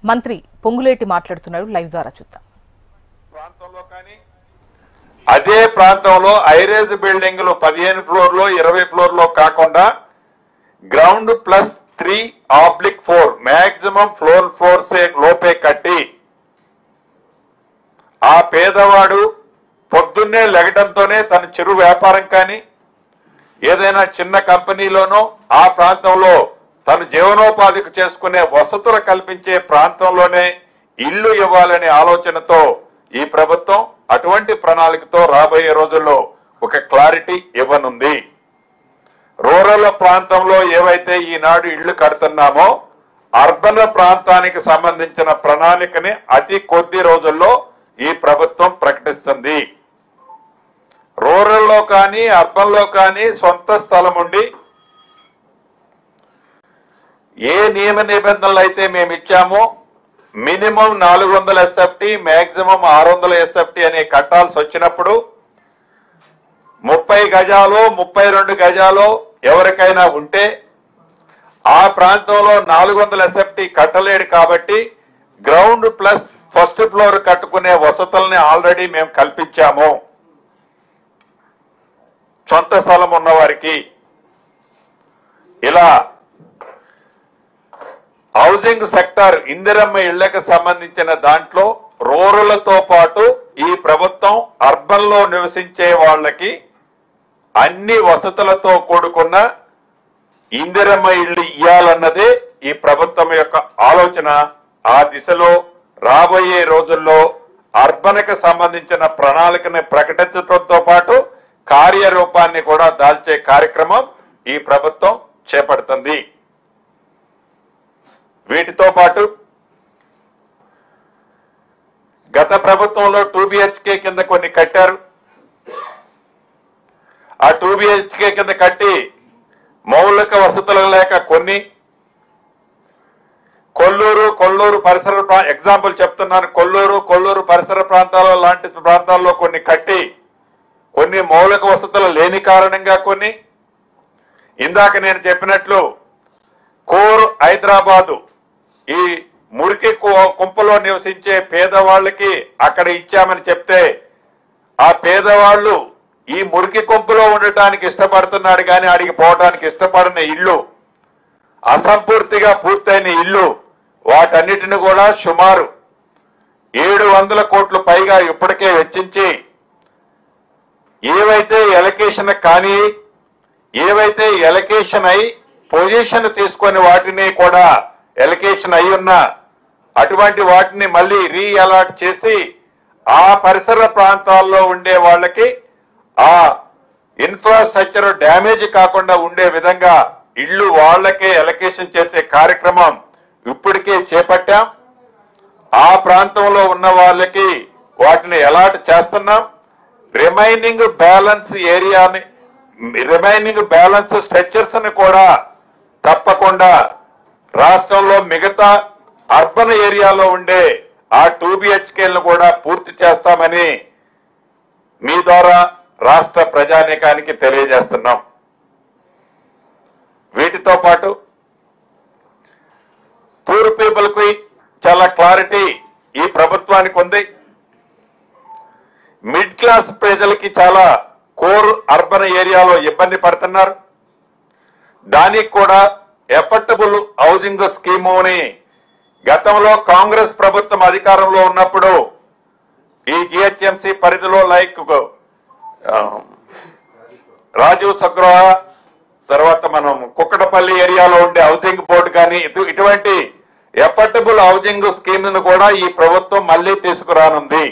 మంత్రి పొంగులేటి మాట్లాడుతున్నారు. లైవ్ ద్వారా చూద్దాం. అదే ప్రాంతంలో ఐరేజ్ బిల్డింగ్లు 15 ఫ్లోర్లో 20 ఫ్లోర్లో కాకుండా గ్రౌండ్ +3/4 మాక్సిమం ఫ్లోర్ లోపే కట్టి ఆ పేదవాడు పొద్దున్నే లెగడంతోనే తన చిరు వ్యాపారం కానీ ఏదైనా చిన్న కంపెనీలోనో ఆ ప్రాంతంలో తన జీవనోపాధికి చేసుకునే వసతులు కల్పించే ప్రాంతంలోనే ఇల్లు ఇవ్వాలనే ఆలోచనతో ఈ ప్రభుత్వం అటువంటి ప్రణాళికతో రాబోయే రోజుల్లో ఒక క్లారిటీ ఇవ్వనుంది. రూరల్ ప్రాంతంలో ఏవైతే ఈనాడు ఇళ్లు కడుతున్నామో అర్బన్ ప్రాంతానికి సంబంధించిన ప్రణాళికని అతి కొద్ది రోజుల్లో ఈ ప్రభుత్వం ప్రకటిస్తుంది. రూరల్లో కానీ అర్బన్ లో కానీ సొంత స్థలం ఉండి ఏ నియమ నిబంధనలు అయితే మేము ఇచ్చామో మినిమం 400 SFT మాక్సిమం 600 SFT అనే కట్టాల్సి వచ్చినప్పుడు 30 గజాలు 32 గజాలు ఎవరికైనా ఉంటే ఆ ప్రాంతంలో 400 SFT కట్టలేడు కాబట్టి గ్రౌండ్ ప్లస్ ఫస్ట్ ఫ్లోర్ కట్టుకునే వసతుల్ని ఆల్రెడీ మేము కల్పించాము. సొంత స్థలం ఉన్నవారికి ఇలా హౌసింగ్ సెక్టర్ ఇందిరమ్మ ఇళ్లకు సంబంధించిన దాంట్లో రూరల్తో పాటు ఈ ప్రభుత్వం అర్బన్ లో నివసించే వాళ్ళకి అన్ని వసతులతో కూడుకున్న ఇందిరమ్మ ఇళ్లు ఇయ్యాలన్నదే ఈ ప్రభుత్వం యొక్క ఆలోచన. ఆ దిశలో రాబోయే రోజుల్లో అర్బన్కి సంబంధించిన ప్రణాళికని ప్రకటించడంతో పాటు కార్యరూపాన్ని కూడా దాల్చే కార్యక్రమం ఈ ప్రభుత్వం చేపడుతుంది. వీటితో పాటు గత ప్రభుత్వంలో 2 BHK కింద కొన్ని కట్టారు. ఆ 2 BHK కింద కట్టి మౌలిక వసతులు లేక కొన్ని కొల్లూరు పరిసర ఎగ్జాంపుల్ చెప్తున్నాను. కొల్లూరు పరిసర ప్రాంతాల్లో లాంటి ప్రాంతాల్లో కొన్ని కట్టి కొన్ని మౌలిక వసతులు లేని కారణంగా కొన్ని ఇందాక నేను చెప్పినట్లు కోర్ హైదరాబాదు ఈ మురికి కుంపలో నివసించే పేదవాళ్ళకి అక్కడ ఇచ్చామని చెప్తే ఆ పేదవాళ్ళు ఈ మురికి కుంపలో ఉండటానికి ఇష్టపడుతున్నాడు కానీ ఆడికి పోవడానికి ఇష్టపడిన ఇల్లు అసంపూర్తిగా పూర్తయిన ఇల్లు వాటన్నిటిని కూడా సుమారు 700 కోట్ల పైగా ఇప్పటికే వెచ్చించి ఏవైతే ఎలకేషన్ కానీ ఏవైతే ఎలకేషన్ అయి పొజిషన్ తీసుకొని వాటిని కూడా ఎలకేషన్ అయి ఉన్న అటువంటి వాటిని మళ్ళీ రీ అలాట్ చేసి ఆ పరిసర ప్రాంతాల్లో ఉండే వాళ్ళకి ఆ ఇన్ఫ్రాస్ట్రక్చర్ డ్యామేజ్ కాకుండా ఉండే విధంగా ఇళ్లు వాళ్ళకే ఎలకేషన్ చేసే కార్యక్రమం ఇప్పటికే చేపట్టాం. ఆ ప్రాంతంలో ఉన్న వాళ్ళకి వాటిని అలాట్ చేస్తున్నాం. రిమైనింగ్ బ్యాలెన్స్ స్ట్రక్చర్స్ ని కూడా తప్పకుండా రాష్ట్రంలో మిగతా అర్బన్ ఏరియాలో ఉండే ఆ 2 BHKలను కూడా పూర్తి చేస్తామని మీ ద్వారా రాష్ట్ర ప్రజానీకానికి తెలియజేస్తున్నాం. వీటితో పాటు పూర్ పీపుల్ కి చాలా క్లారిటీ ఈ ప్రభుత్వానికి ఉంది. మిడ్ క్లాస్ ప్రజలకి చాలా కోర్ అర్బన్ ఏరియాలో ఇబ్బంది పడుతున్నారు. దానికి కూడా ఎఫర్టబుల్ హౌసింగ్ స్కీముని గతంలో కాంగ్రెస్ ప్రభుత్వం అధికారంలో ఉన్నప్పుడు ఈ GHMC పరిధిలో లైక్ రాజీవ్ సగ్రహ తర్వాత మనం కుక్కటపల్లి ఏరియాలో ఉండే హౌసింగ్ బోర్డు కానీ ఇటువంటి ఎఫర్టబుల్ హౌసింగ్ స్కీమ్ ను కూడా ఈ ప్రభుత్వం మళ్లీ తీసుకురానుంది.